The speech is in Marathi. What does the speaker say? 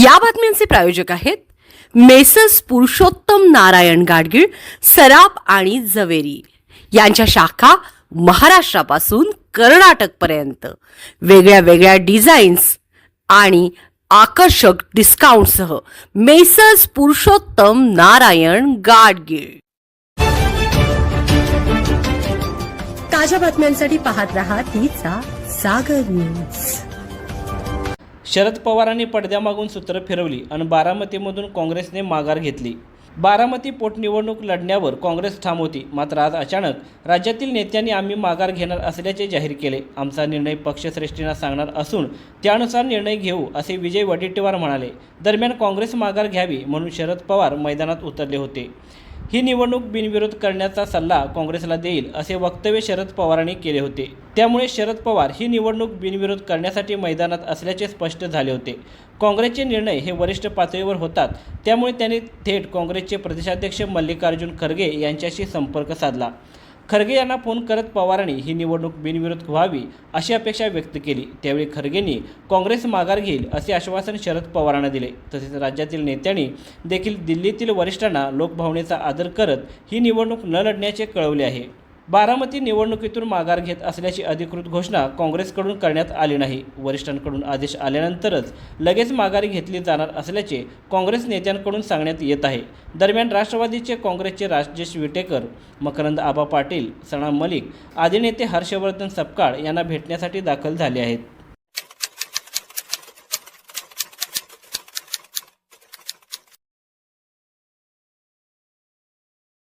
या बातम्यांचे प्रायोजक आहेत मेसर्स पुरुषोत्तम नारायण गाडगीळ, सराफ आणि जवेरी यांच्या शाखा महाराष्ट्रापासून कर्नाटकपर्यंत वेगळ्या वेगळ्या डिझाईन्स आणि आकर्षक डिस्काउंटसह मेसर्स पुरुषोत्तम नारायण गाडगीळ। ताज्या बातम्यांसाठी पाहत रहा तिचा सागर न्यूज। शरद पवारांनी पडद्यामागून सूत्र फिरवली आणि बारामतीमधून काँग्रेसने माघार घेतली। बारामती पोटनिवडणूक लढण्यावर काँग्रेस ठाम होती, मात्र आज अचानक राज्यातील नेत्यांनी आम्ही माघार घेणार असल्याचे जाहीर केले। आमचा निर्णय पक्षश्रेष्ठींना सांगणार असून त्यानुसार निर्णय घेऊ, असे विजय वडेट्टीवार म्हणाले। दरम्यान काँग्रेस माघार घ्यावी म्हणून शरद पवार मैदानात उतरले होते। ही निवडणूक बिनविरोध करण्याचा सल्ला काँग्रेसला देईल, असे वक्तव्य शरद पवारांनी केले होते। त्यामुळे शरद पवार ही निवडणूक बिनविरोध करण्यासाठी मैदानात असल्याचे स्पष्ट झाले होते। काँग्रेसचे निर्णय हे वरिष्ठ पातळीवर होतात, त्यामुळे त्यांनी थेट काँग्रेसचे प्रदेशाध्यक्ष मल्लिकार्जुन खरगे यांच्याशी संपर्क साधला। खरगे यांना फोन करत पवारांनी ही निवडणूक बिनविरोध व्हावी अशी अपेक्षा व्यक्त केली। त्यावेळी खरगेंनी काँग्रेस माघार घेईल असे आश्वासन शरद पवारांना दिले। तसेच राज्यातील नेत्यांनी देखील दिल्लीतील वरिष्ठांना लोकभावनेचा आदर करत ही निवडणूक न लढण्याचे कळवले आहे। बारामती निवडणुकीतून माघार घेत असल्याची अधिकृत घोषणा काँग्रेसकडून करण्यात आली नाही। वरिष्ठांकडून आदेश आल्यानंतरच लगेच माघारी घेतली जाणार असल्याचे काँग्रेस नेत्यांकडून सांगण्यात येत आहे। दरम्यान राष्ट्रवादीचे काँग्रेसचे राजेश विटेकर, मकरंद आबा पाटील, सना मलिक आदी नेते हर्षवर्धन सपकाळ यांना भेटण्यासाठी दाखल झाले आहेत।